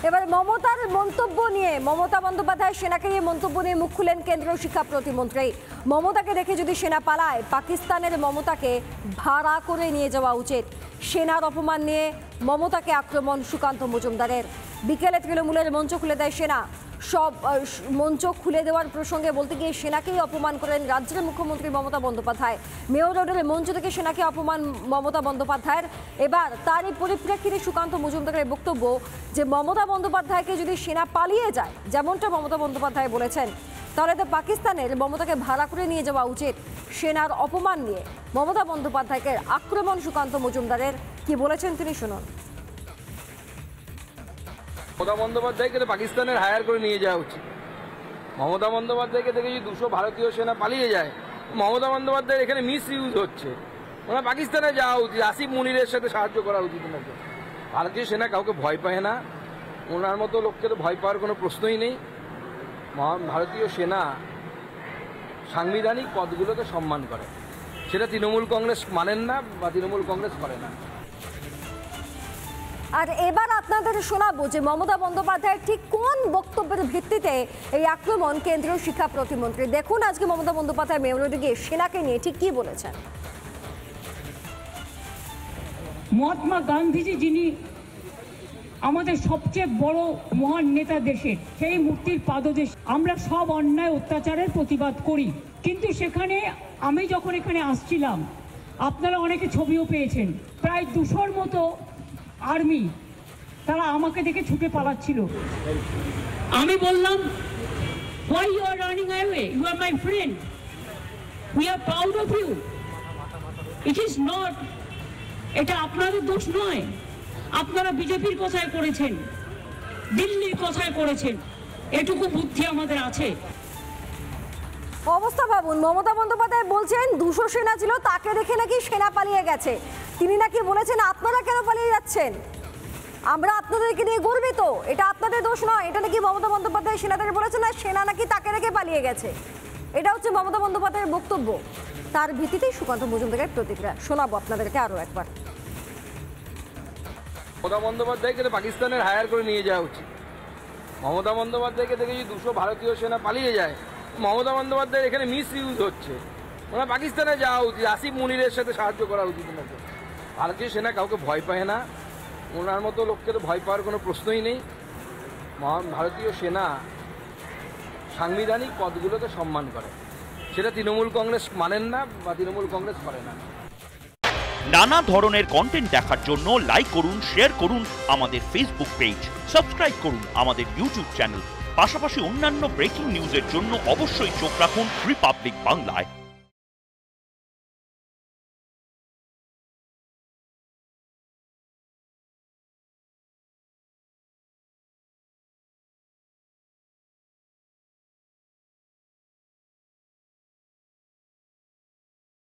এবার মমতার মন্তব্য নিয়ে, মমতা বন্দ্যোপাধ্যায় সেনাকে নিয়ে মন্তব্য নিয়ে মুখ খুলেন কেন্দ্রীয় শিক্ষা প্রতিমন্ত্রী। মমতাকে দেখে যদি সেনা পালায়, পাকিস্তানের মমতাকে ভাড়া করে নিয়ে যাওয়া উচিত। সেনার অপমান নিয়ে মমতাকে আক্রমণ সুকান্ত মজুমদারের। বিকেলে তৃণমূলের মঞ্চ খুলে দেয় সেনা। সব মঞ্চ খুলে দেওয়ার প্রসঙ্গে বলতে গিয়ে সেনাকেই অপমান করেন রাজ্যের মুখ্যমন্ত্রী মমতা বন্দ্যোপাধ্যায়। মেয়র রোডের মঞ্চ থেকে সেনাকে অপমান মমতা বন্দ্যোপাধ্যায়ের। এবার তারই পরিপ্রেক্ষিতে সুকান্ত মজুমদারের বক্তব্য যে মমতা বন্দ্যোপাধ্যায়কে যদি সেনা পালিয়ে যায়, যেমনটা মমতা বন্দ্যোপাধ্যায় বলেছেন, তাহলে তো পাকিস্তানের মমতাকে ভাড়া করে নিয়ে যাওয়া উচিত। সেনার অপমান নিয়ে মমতা বন্দ্যোপাধ্যায়কে আক্রমণ সুকান্ত মজুমদারের। কি বলেছেন তিনি শুনুন। মমতা বন্দ্যোপাধ্যায়কে পাকিস্তানের হায়ার করে নিয়ে যাওয়া উচিত। মমতা বন্দ্যোপাধ্যায়কে দেখে যদি 200 ভারতীয় সেনা পালিয়ে যায়, মমতা বন্দ্যোপাধ্যায়ের এখানে মিস ইউজ হচ্ছে। ওনার পাকিস্তানে যাওয়া উচিত, আসিফ মুনিরের সাথে সাহায্য করা উচিত। ওনাকে ভারতীয় সেনা কাউকে ভয় পায় না, ওনার মতো লোককে তো ভয় পাওয়ার কোনো প্রশ্নই নেই। ভারতীয় সেনা সাংবিধানিক পদগুলোকে সম্মান করে, সেটা তৃণমূল কংগ্রেস মানেন না বা তৃণমূল কংগ্রেস করে না। আর এবার আপনাদের শোনাবো যে মমতা বন্দ্যোপাধ্যায়ের ঠিক কোন বক্তব্যের ভিত্তিতে এই আক্রমণ কেন্দ্রীয় শিক্ষা প্রতিমন্ত্রী। দেখুন আজকে মমতা বন্দ্যোপাধ্যায় মেয়র রোডে গিয়ে সেনাকে নিয়ে ঠিক কি বলেছেন। মহাত্মা গান্ধীজি, যিনি আমাদের সবচেয়ে বড় মহান নেতা দেশের, সেই মূর্তির পাদদেশ আমরা সব অন্যায় অত্যাচারের প্রতিবাদ করি। কিন্তু সেখানে আমি যখন এখানে আসছিলাম, আপনারা অনেকে ছবিও পেয়েছেন, প্রায় 200-র মতো আর্মি তারা আমাকে দেখে ছুটে পালাচ্ছিল। আমি বললাম, why you are running away? You are my friend. We are proud of you. It is not, এটা আপনাদের দোষ নয়। আপনারা বিজেপির কথায় করেছেন, দিল্লির কথায় করেছেন, এটুকু বুদ্ধি আমাদের আছে। অবস্থা ভাবুন, মমতা বন্দ্যোপাধ্যায় বলছেন 200 সেনা ছিল, তাকে দেখে নাকি সেনা পালিয়ে গেছে। তিনি নাকি বলেছেন আপনারা কেন পালিয়ে যাচ্ছেন, আমরা আপনাদেরকে নিয়ে গর্বিত, এটা আপনাদের দোষ নয়। এটা নাকি মমতা বন্দ্যোপাধ্যায় সেনাদের বলেছেন, না সেনা নাকি তাকে রেখে পালিয়ে গেছে। এটা হচ্ছে মমতা বন্দ্যোপাধ্যায়ের বক্তব্য। তার ভিত্তিতেই সুকান্ত মজুমদারের প্রতিক্রিয়া শোনাবো আপনাদেরকে আরো একবার। মমতা বন্দ্যোপাধ্যায়কে পাকিস্তানের হায়ার করে নিয়ে যাওয়া উচিত। মমতা বন্দ্যোপাধ্যায়কে দেখে যদি 200 ভারতীয় সেনা পালিয়ে যায়, মমতা বন্দ্যোপাধ্যায়ের এখানে মিস ইউজ হচ্ছে। ওনার পাকিস্তানে যাওয়া উচিত, আসিফ মুনিরের সাথে সাহায্য করা উচিত। ওনাকে ভারতীয় সেনা কাউকে ভয় পায় না, ওনার মতো লোককে তো ভয় পাওয়ার কোনো প্রশ্নই নেই। ভারতীয় সেনা সাংবিধানিক পদগুলোকে সম্মান করে, সেটা তৃণমূল কংগ্রেস মানেন না বা তৃণমূল কংগ্রেস করে না। নানা ধরনের কন্টেন্ট দেখার জন্য লাইক করুন, শেয়ার করুন আমাদের ফেসবুক পেজ, সাবস্ক্রাইব করুন আমাদের ইউটিউব চ্যানেল। পাশাপাশি অন্যান্য ব্রেকিং নিউজের জন্য অবশ্যই চোখ রাখুন রিপাবলিক বাংলায়।